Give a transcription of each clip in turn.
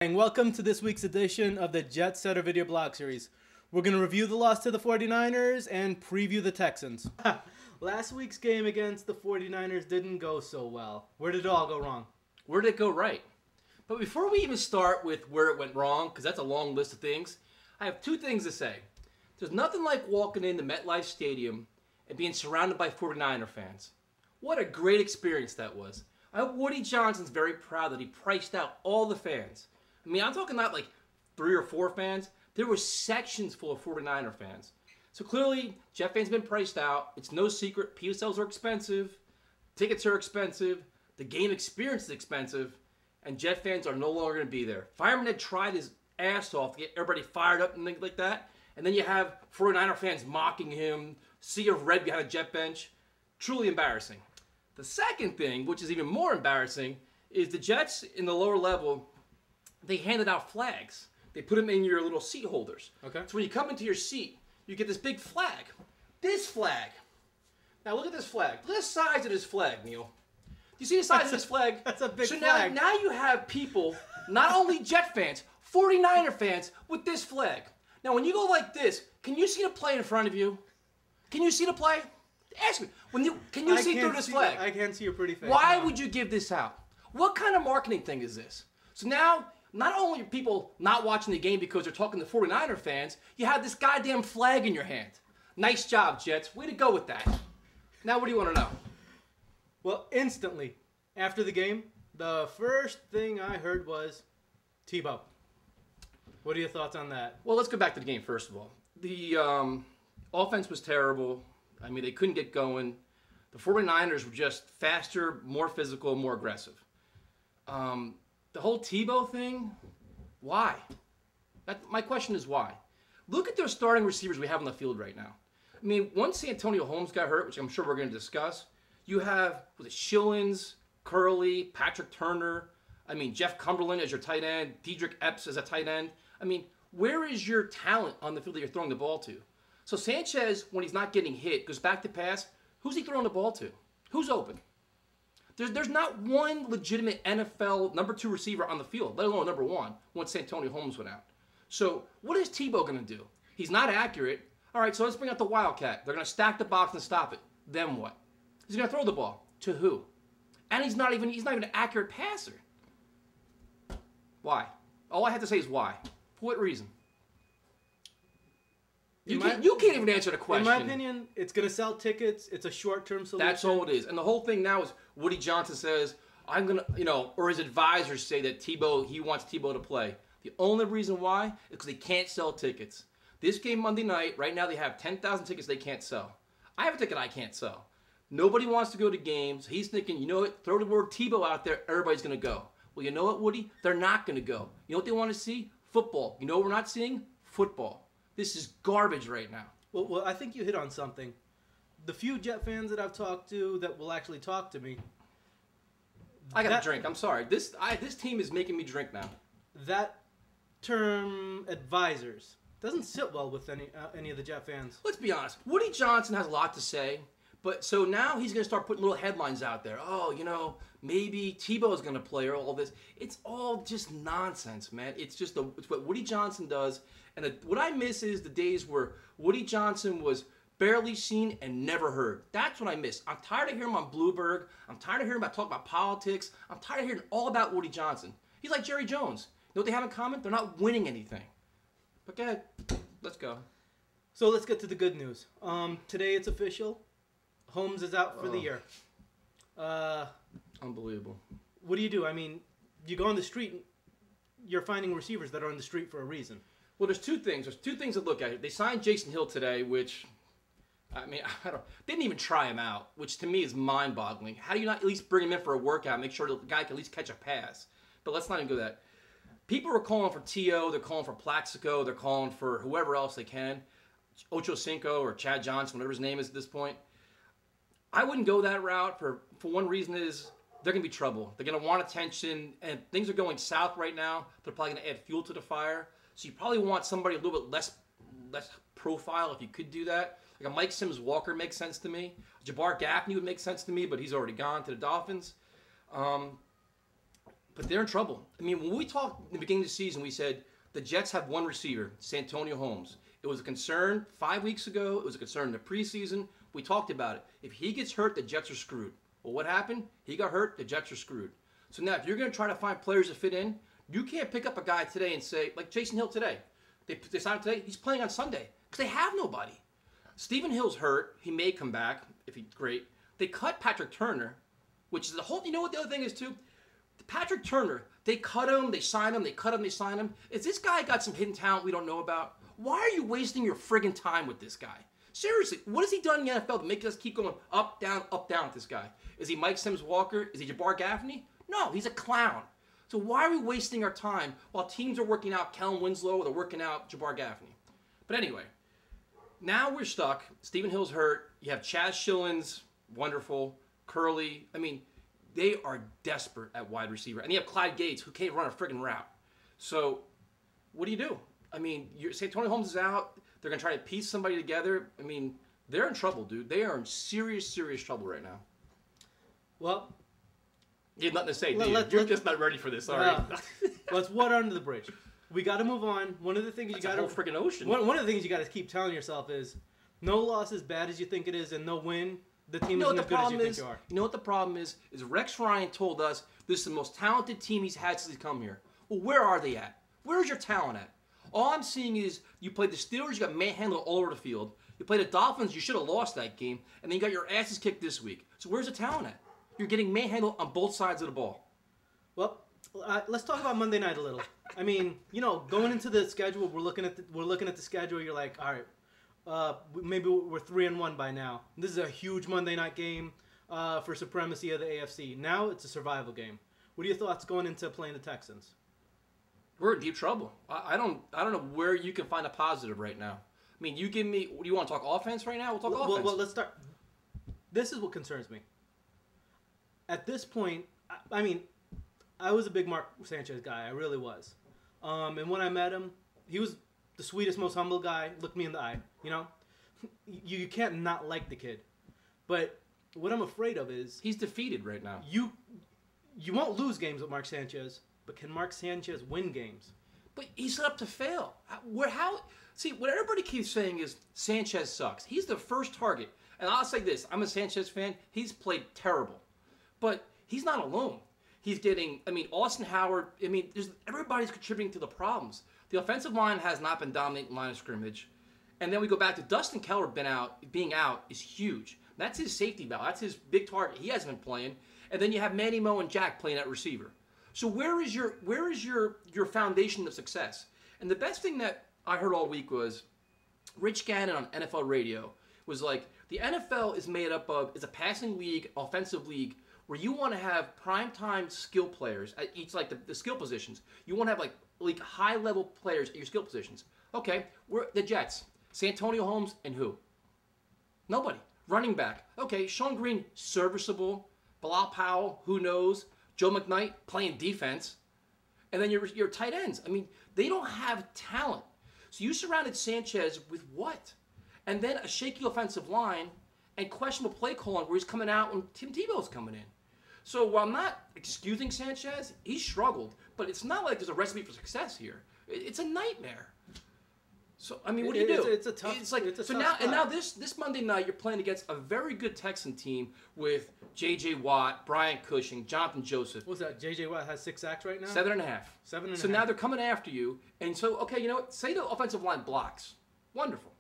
And welcome to this week's edition of the Jet Setter video blog series. We're going to review the loss to the 49ers and preview the Texans. Last week's game against the 49ers didn't go so well. Where did it all go wrong? Where did it go right? But before we even start with where it went wrong, because that's a long list of things, I have two things to say. There's nothing like walking into MetLife Stadium and being surrounded by 49er fans. What a great experience that was. I hope Woody Johnson's very proud that he priced out all the fans. I mean, I'm talking not like 3 or 4 fans. There were sections full of 49er fans. So clearly, Jet fans have been priced out. It's no secret. PSLs are expensive. Tickets are expensive. The game experience is expensive. And Jet fans are no longer going to be there. Fireman had tried his ass off to get everybody fired up and things like that. And then you have 49er fans mocking him. Sea of red behind a Jet bench. Truly embarrassing. The second thing, which is even more embarrassing, is the Jets in the lower level, they handed out flags. They put them in your little seat holders. Okay. So when you come into your seat, you get this big flag. This flag. Now look at this flag. Look at the size of this flag, Neil. Do you see the size of this flag? That's a big flag. flag. So now you have people, not only Jet fans, 49er fans with this flag. Now when you go like this, can you see the play in front of you? Can you see the play? Ask me. Can you see through this flag? I can't see your pretty face. Why no. would you give this out? What kind of marketing thing is this? So now, not only are people not watching the game because they're talking to 49er fans, you have this goddamn flag in your hand. Nice job, Jets. Way to go with that. Now, what do you want to know? Well, instantly, after the game, the first thing I heard was Tebow. What are your thoughts on that? Well, let's go back to the game first of all. The offense was terrible. I mean, they couldn't get going. The 49ers were just faster, more physical, more aggressive. The whole Tebow thing, why? My question is why? Look at their starting receivers we have on the field right now. I mean, once Antonio Holmes got hurt, which I'm sure we're going to discuss, you have Shillings, Curley, Patrick Turner, Jeff Cumberland as your tight end, Diedrich Epps as a tight end. I mean, where is your talent on the field that you're throwing the ball to? So Sanchez, when he's not getting hit, goes back to pass. Who's he throwing the ball to? Who's open? There's not one legitimate NFL number 2 receiver on the field, let alone number 1, once Antonio Holmes went out. So what is Tebow going to do? He's not accurate. All right, so let's bring out the Wildcat. They're going to stack the box and stop it. Then what? He's going to throw the ball. To who? And he's not even an accurate passer. Why? All I have to say is why. For what reason? You can't even answer the question. In my opinion, it's going to sell tickets. It's a short-term solution. That's all it is. And the whole thing now is Woody Johnson says, I'm going to, or his advisors say that he wants Tebow to play. The only reason why is because they can't sell tickets. This game Monday night, right now they have 10,000 tickets they can't sell. I have a ticket I can't sell. Nobody wants to go to games. He's thinking, you know what, throw the word Tebow out there, everybody's going to go. Well, you know what, Woody? They're not going to go. You know what they want to see? Football. You know what we're not seeing? Football. This is garbage right now. Well, I think you hit on something. The few Jet fans that I've talked to that will actually talk to me. I got to drink. I'm sorry. This team is making me drink now. That term advisors doesn't sit well with any of the Jet fans. Let's be honest. Woody Johnson has a lot to say, but so now he's going to start putting little headlines out there. Oh, maybe Tebow is going to play or all this. It's all just nonsense, man. It's what Woody Johnson does. And what I miss is the days where Woody Johnson was barely seen and never heard. That's what I miss. I'm tired of hearing him on Bloomberg. I'm tired of hearing him talk about politics. I'm tired of hearing all about Woody Johnson. He's like Jerry Jones. You know what they have in common? They're not winning anything. But go ahead. Let's go. So let's get to the good news. Today it's official. Holmes is out for the year. Unbelievable. What do? You go on the street, you're finding receivers that are on the street for a reason. Well, there's two things. There's two things to look at. They signed Jason Hill today, which, didn't even try him out, which to me is mind-boggling. How do you not at least bring him in for a workout, make sure the guy can at least catch a pass? But let's not even go that. People are calling for T.O., they're calling for Plaxico, they're calling for whoever else they can, Ocho Cinco or Chad Johnson, whatever his name is at this point. I wouldn't go that route for one reason is they're going to be trouble. They're going to want attention, and things are going south right now. They're probably going to add fuel to the fire. So you probably want somebody a little bit less profile if you could do that. Like a Mike Sims Walker makes sense to me. Jabbar Gaffney would make sense to me, but he's already gone to the Dolphins. But they're in trouble. I mean, when we talked in the beginning of the season, we said the Jets have one receiver, Santonio Holmes. It was a concern 5 weeks ago. It was a concern in the preseason. We talked about it. If he gets hurt, the Jets are screwed. Well, what happened? He got hurt, the Jets are screwed. So now if you're going to try to find players to fit in, you can't pick up a guy today and say, like Jason Hill today. They signed him today. He's playing on Sunday because they have nobody. Stephen Hill's hurt. He may come back if he's great. They cut Patrick Turner, which is the whole, you know what the other thing is too? Patrick Turner, they cut him, they signed him, they cut him, they signed him. Is this guy got some hidden talent we don't know about? Why are you wasting your friggin' time with this guy? Seriously, what has he done in the NFL to make us keep going up, down with this guy? Is he Mike Sims-Walker? Is he Jabbar Gaffney? No, he's a clown. So why are we wasting our time while teams are working out Kellen Winslow or they're working out Jabbar Gaffney? But anyway, now we're stuck. Stephen Hill's hurt. You have Chaz Schillens, wonderful. Curley. I mean, they are desperate at wide receiver. And you have Clyde Gates, who can't run a friggin' route. So what do you do? I mean, Santonio Holmes is out. They're going to try to piece somebody together. I mean, they're in trouble, dude. They are in serious, serious trouble right now. Well, you have nothing to say, do you? You're just not ready for this, sorry. Let's water under the bridge. We got to move on. One of the things you got to... That's a whole freaking ocean. One of the things you got to keep telling yourself is, no loss as bad as you think it is, and no win, the team isn't as good as you think you are. You know what the problem is? Is Rex Ryan told us this is the most talented team he's had since he's come here. Well, where are they at? Where's your talent at? All I'm seeing is you played the Steelers, you got manhandled all over the field. You played the Dolphins, you should have lost that game, and then you got your asses kicked this week. So where's the talent at? You're getting manhandled on both sides of the ball. Well, let's talk about Monday night a little. I mean, you know, going into the schedule, we're looking at the schedule. You're like, all right, maybe we're 3-1 by now. This is a huge Monday night game for supremacy of the AFC. Now it's a survival game. What are your thoughts going into playing the Texans? We're in deep trouble. I don't know where you can find a positive right now. I mean, you give me. Do you want to talk offense right now? We'll talk offense. Well, let's start. This is what concerns me. At this point, I mean, I was a big Mark Sanchez guy. I really was. And when I met him, he was the sweetest, most humble guy. Looked me in the eye. You know, you can't not like the kid. But what I'm afraid of is he's defeated right now. You won't lose games with Mark Sanchez, but can Mark Sanchez win games? But he's set up to fail. See, what everybody keeps saying is Sanchez sucks. He's the first target. And I'll say this. I'm a Sanchez fan. He's played terrible. But he's not alone. He's getting, I mean, Austin Howard, I mean, everybody's contributing to the problems. The offensive line has not been dominating line of scrimmage. And then we go back to Dustin Keller being out is huge. That's his safety valve. That's his big target. He hasn't been playing. And then you have Manny Moe and Jack playing at receiver. So where is your foundation of success? And the best thing that I heard all week was Rich Gannon on NFL radio was like, the NFL is made up of, is a passing league, offensive league, where you want to have primetime skill players at each, like the skill positions. You want to have like high-level players at your skill positions. Okay, we're the Jets. Santonio Holmes and who? Nobody. Running back. Okay, Sean Green, serviceable. Bilal Powell, who knows? Joe McKnight, playing defense. And then your tight ends. I mean, they don't have talent. So you surrounded Sanchez with what? And then a shaky offensive line and questionable play calling where he's coming out when Tim Tebow's coming in. So while I'm not excusing Sanchez, he struggled. But it's not like there's a recipe for success here. It's a nightmare. So I mean, what do you do? It's a tough. It's like so tough now spot. And now this Monday night you're playing against a very good Texan team with J.J. Watt, Brian Cushing, Jonathan Joseph. What's that? J.J. Watt has 6 sacks right now. 7.5. 7.5. So now they're coming after you, and so okay, you know what? Say the offensive line blocks. Wonderful.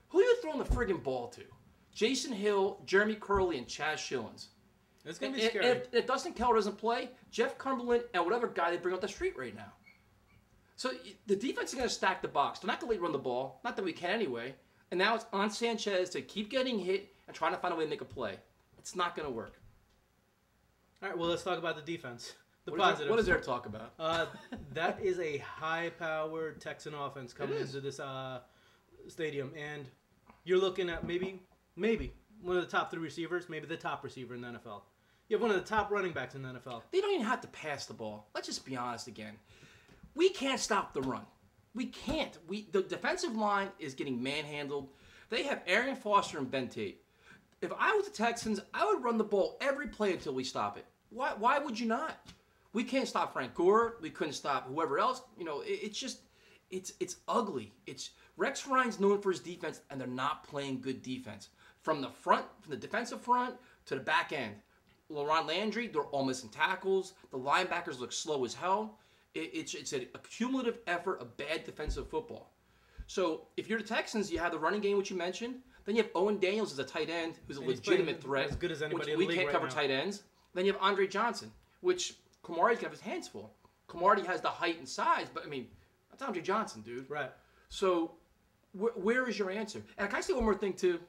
Who are you throwing the friggin' ball to? Jason Hill, Jeremy Curley, and Chaz Schillens. It's gonna be scary. And if Dustin Keller doesn't play, Jeff Cumberland and whatever guy they bring up the street right now. So the defense is going to stack the box. They're not going to let you run the ball. Not that we can anyway. And now it's on Sanchez to keep getting hit and trying to find a way to make a play. It's not going to work. All right, well, let's talk about the defense. What is there to talk about? That is a high-powered Texan offense coming into this stadium. And you're looking at maybe one of the top 3 receivers, maybe the top receiver in the NFL. You have one of the top running backs in the NFL. They don't even have to pass the ball. Let's just be honest again. We can't stop the run. We can't. The defensive line is getting manhandled. They have Arian Foster and Ben Tate. If I was the Texans, I would run the ball every play until we stop it. Why would you not? We can't stop Frank Gore. We couldn't stop whoever else. You know, it's just, it's ugly. It's Rex Ryan's known for his defense, and they're not playing good defense. From the front, from the defensive front to the back end. LaRon Landry, they're all missing tackles. The linebackers look slow as hell. It's a cumulative effort of bad defensive football. So if you're the Texans, you have the running game, which you mentioned. Then you have Owen Daniels as a tight end, who's a legitimate threat. As good as anybody which in the we league can't cover now. tight ends. Then you have Andre Johnson, which Kamari's got his hands full. Kamari has the height and size, but I mean, that's Andre Johnson, dude. Right. So where is your answer? And can I say one more thing too?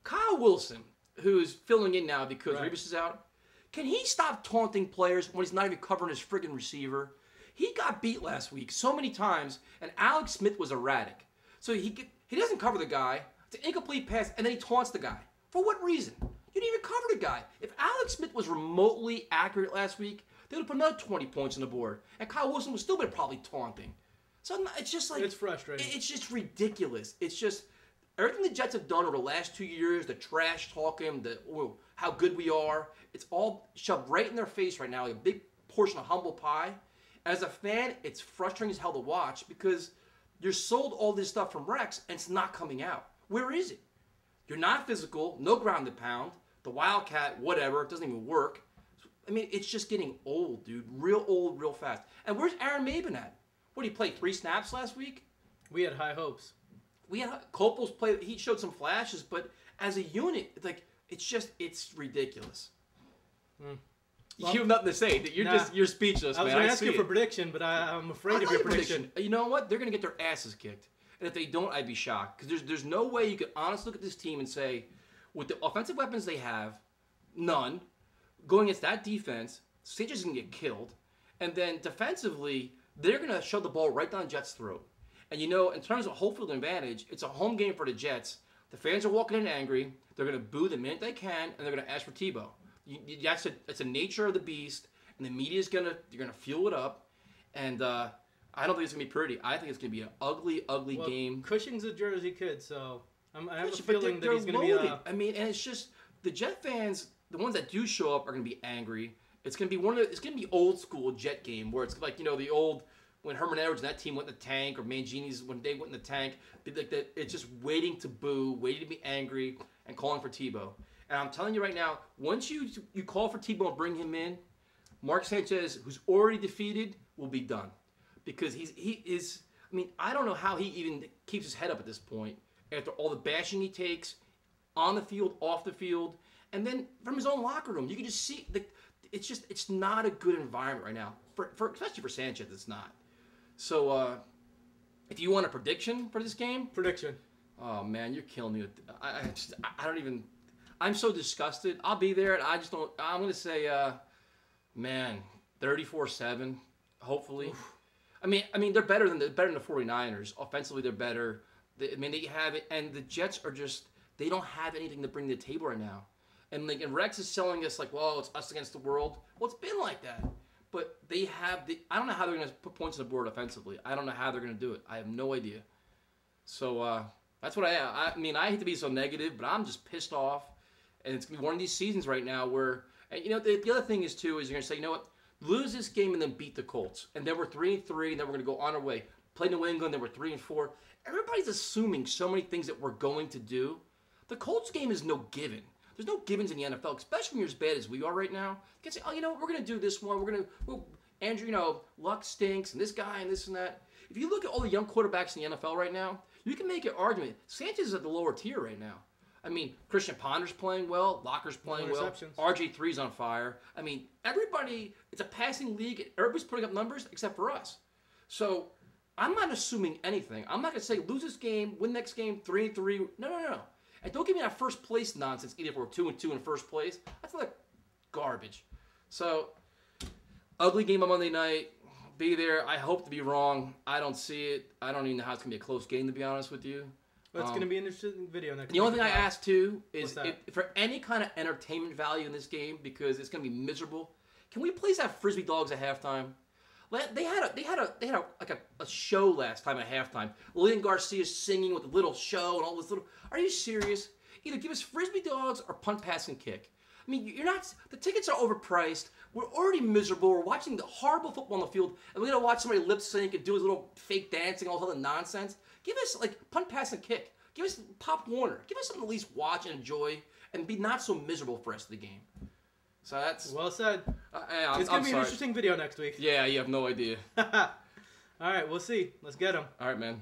Kyle Wilson, who's filling in now because Revis is out, can he stop taunting players when he's not even covering his friggin' receiver? He got beat last week so many times, and Alex Smith was erratic. So he doesn't cover the guy. It's an incomplete pass, and then he taunts the guy. For what reason? You didn't even cover the guy. If Alex Smith was remotely accurate last week, they would have put another 20 points on the board, and Kyle Wilson would still been probably taunting. So it's just like... It's frustrating. It's just ridiculous. It's just... Everything the Jets have done over the last 2 years, the trash talking, how good we are, it's all shoved right in their face right now, like a big portion of humble pie. As a fan, it's frustrating as hell to watch because you're sold all this stuff from Rex and it's not coming out. Where is it? You're not physical, no ground to pound, the Wildcat, whatever, it doesn't even work. I mean, it's just getting old, dude. Real old, real fast. And where's Aaron Maben at? What, did he play 3 snaps last week? We had high hopes. We had Copel's play. He showed some flashes, but as a unit, it's ridiculous. Well, you have nothing to say. You're speechless. I was going to ask you for a prediction, but I'm afraid of your prediction. You know what? They're going to get their asses kicked, and if they don't, I'd be shocked because there's no way you could honestly look at this team and say, with the offensive weapons they have, none, going against that defense, Sanchez is going to get killed, and then defensively, they're going to shove the ball right down Jets' throat. And you know, in terms of home field advantage, it's a home game for the Jets. The fans are walking in angry. They're going to boo the minute they can, and they're going to ask for Tebow. That's a nature of the beast, and the media's you're gonna fuel it up. And I don't think it's gonna be pretty. I think it's gonna be an ugly, ugly game. Cushing's a Jersey kid, so I have a But feeling that he's gonna be. I mean, and it's just the Jet fans, the ones that do show up, are gonna be angry. It's gonna be it's gonna be old school Jet game where it's like the old. When Herman Edwards and that team went in the tank, or Mangini's when they went in the tank, it's just waiting to boo, waiting to be angry, and calling for Tebow. And I'm telling you right now, once you call for Tebow and bring him in, Mark Sanchez, who's already defeated, will be done. Because he is, I mean, I don't know how he even keeps his head up at this point, after all the bashing he takes, on the field, off the field, and then from his own locker room. You can just see, it's not a good environment right now, especially for Sanchez, it's not. So, if you want a prediction for this game? Prediction. Oh, man, you're killing me. I don't even... I'm so disgusted. I'll be there, and I just don't... I'm going to say, 34-7, hopefully. Oof. I mean, they're better than the 49ers. Offensively, they're better. They have it, and the Jets are just... They don't have anything to bring to the table right now. And Rex is selling us well, it's us against the world. Well, it's been like that. But they have I don't know how they're going to put points on the board offensively. I don't know how they're going to do it. I have no idea. So that's what I mean, I hate to be so negative, but I'm just pissed off. And it's going to be one of these seasons right now where, and the other thing is too, is you're going to say, you know what, lose this game and then beat the Colts. And then we're 3-3, and then we're going to go on our way. Play New England, then we're 3-4. Everybody's assuming so many things that we're going to do. The Colts game is no given. There's no givens in the NFL, especially when you're as bad as we are right now. You can say, we're going to do this one. Andrew, Luck stinks, and this guy, and this and that. If you look at all the young quarterbacks in the NFL right now, you can make an argument. Sanchez is at the lower tier right now. I mean, Christian Ponder's playing well. Locker's playing well. RG3's on fire. I mean, everybody, it's a passing league. Everybody's putting up numbers except for us. So I'm not assuming anything. I'm not going to say lose this game, win next game, 3-3. No. And don't give me that first place nonsense, either if we're 2-2 in first place. That's like garbage. So, ugly game on Monday night. Be there. I hope to be wrong. I don't see it. I don't even know how it's going to be a close game, to be honest with you. Well, it's going to be an interesting video next week. The only thing I ask, too, is if for any kind of entertainment value in this game, because it's going to be miserable, can we please have Frisbee dogs at halftime? They had a show last time at halftime. Lillian Garcia singing with a little show and all this little. Are you serious? Either give us Frisbee dogs or punt, pass, and kick. I mean, you're not. The tickets are overpriced. We're already miserable. We're watching the horrible football on the field, and we're gonna watch somebody lip sync and do his little fake dancing, all this other nonsense. Give us like punt, pass, and kick. Give us Pop Warner. Give us something to at least watch and enjoy, and be not so miserable for the rest of the game. So that's well said. It's gonna be an interesting video next week. Yeah, you have no idea. All right, we'll see. Let's get them. All right, man.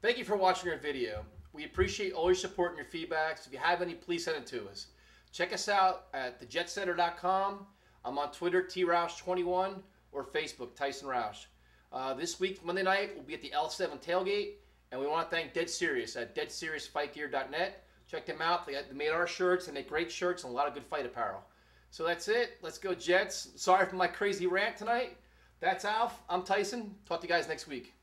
Thank you for watching our video. We appreciate all your support and your feedback. So if you have any, please send it to us. Check us out at thejetsetter.com. I'm on Twitter, trauch21, or Facebook, Tyson Rauch. This week, Monday night, we'll be at the L7 tailgate, and we want to thank Dead Serious at deadseriousfightgear.net. Check them out. They made our shirts, and they make great shirts and a lot of good fight apparel. So that's it. Let's go Jets. Sorry for my crazy rant tonight. That's Alf. I'm Tyson. Talk to you guys next week.